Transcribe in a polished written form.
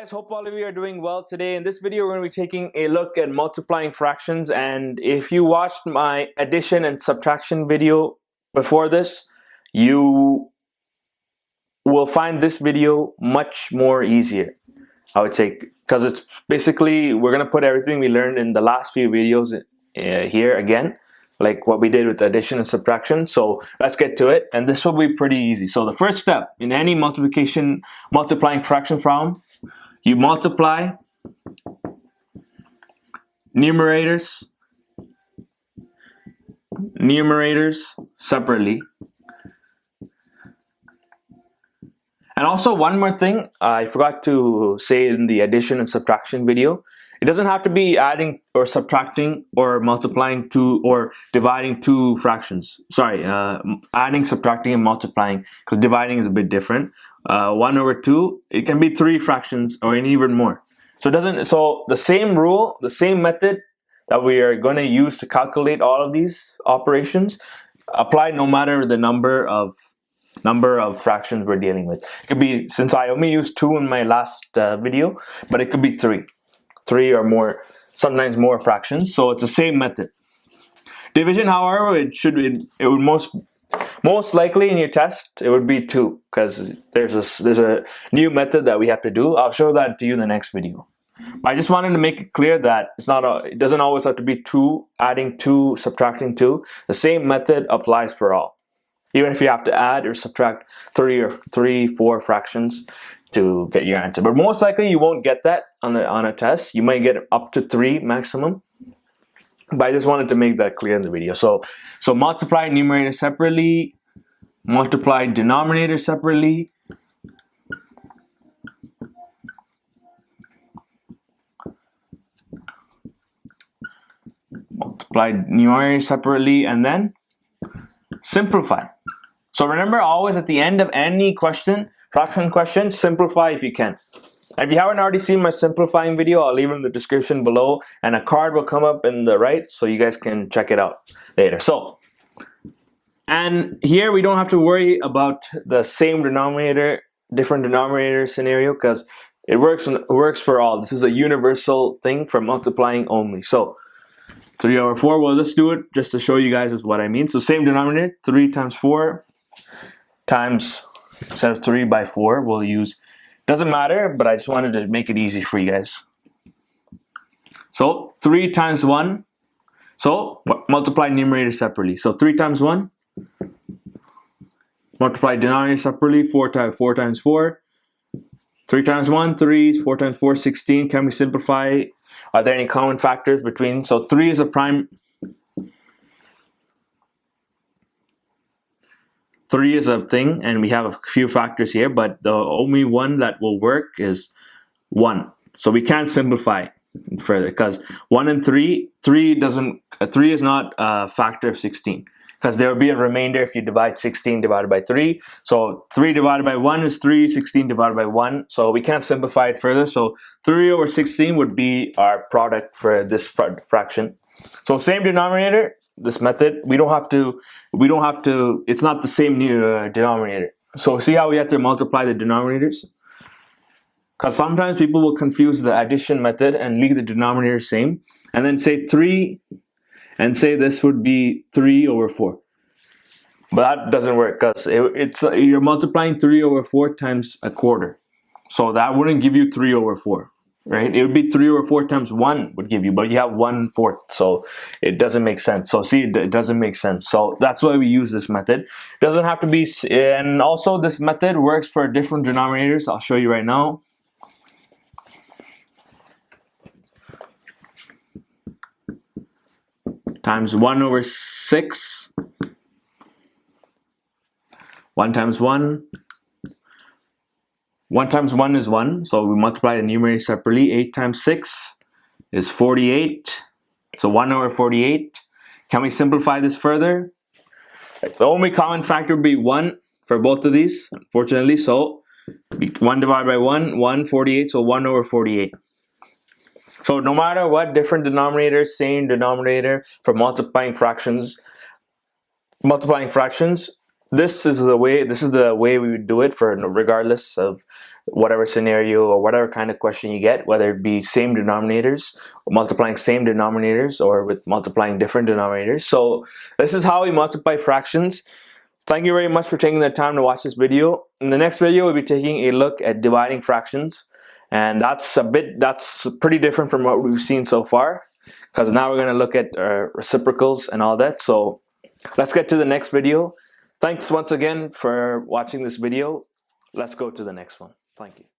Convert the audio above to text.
Guys, hope all of you are doing well today. In this video, we're going to be taking a look at multiplying fractions. And if you watched my addition and subtraction video before this, you will find this video much more easier, I would say, because it's basically, we're going to put everything we learned in the last few videos here again, like what we did with addition and subtraction. So let's get to it, and this will be pretty easy. So the first step in any multiplying fraction problem, you multiply numerators separately. And also one more thing I forgot to say in the addition and subtraction video, it doesn't have to be adding or subtracting or multiplying two or dividing two fractions. Sorry, adding, subtracting, and multiplying, because dividing is a bit different. 1 over 2, it can be 3 fractions or even more. So the same rule, the same method that we are going to use to calculate all of these operations apply no matter the number of fractions we're dealing with. It could be, since I only used 2 in my last video, but it could be 3 or more, sometimes more fractions. So it's the same method. Division, however, it would most likely in your test it would be 2, because there's a new method that we have to do. I'll show that to you in the next video. I just wanted to make it clear that it doesn't always have to be 2, adding 2, subtracting 2. The same method applies for all, even if you have to add or subtract 4 fractions to get your answer. But most likely you won't get that on a test. You might get up to 3 maximum. But I just wanted to make that clear in the video. So multiply numerator separately, multiply denominator separately, multiply numerator separately, and then simplify. So remember, always at the end of any fraction question, simplify if you can. And if you haven't already seen my simplifying video, I'll leave it in the description below, and a card will come up in the right, so you guys can check it out later. So, and here we don't have to worry about the same denominator, different denominator scenario, because it works for all. This is a universal thing for multiplying only. So 3 over 4, well, let's do it just to show you guys is what I mean. So same denominator, 3 times 4 times, instead of 3 by 4, we'll use, doesn't matter, but I just wanted to make it easy for you guys. So 3 times 1, so multiply numerator separately. So 3 times 1, multiply denominator separately, 4 times 4. 3 times 1, 3, 4 times 4, 16. Can we simplify? Are there any common factors between? So 3 is a prime. 3 is a thing, and we have a few factors here, but the only one that will work is 1. So we can't simplify further, because 1 and 3 is not a factor of 16. Because there will be a remainder if you divide 16 divided by 3. So 3 divided by 1 is 3, 16 divided by 1. So we can't simplify it further. So 3 over 16 would be our product for this fraction. So same denominator, this method, we don't have to, it's not the same denominator. So see how we have to multiply the denominators? Because sometimes people will confuse the addition method and leave the denominator same, and then say 3, and say this would be 3 over 4. But that doesn't work, because you're multiplying 3 over 4 times a quarter. So that wouldn't give you 3 over 4, right? It would be 3 over 4 times 1 would give you, but you have 1/4. So it doesn't make sense. So see, it doesn't make sense. So that's why we use this method. It doesn't have to be, and also this method works for different denominators. I'll show you right now. Times 1 over 6, 1 times 1, 1 times 1 is 1, so we multiply the numerator separately. 8 times 6 is 48, so 1 over 48. Can we simplify this further? The only common factor would be 1 for both of these, unfortunately, so 1 divided by 1, 48, so 1 over 48. So no matter what, different denominators, same denominator for multiplying fractions, this is the way we would do it for regardless of whatever scenario or whatever kind of question you get, whether it be same denominators, multiplying same denominators, or with multiplying different denominators. So this is how we multiply fractions. Thank you very much for taking the time to watch this video. In the next video, we'll be taking a look at dividing fractions, and that's pretty different from what we've seen so far, because now we're going to look at reciprocals and all that. So let's get to the next video. Thanks once again for watching this video. Let's go to the next one. Thank you.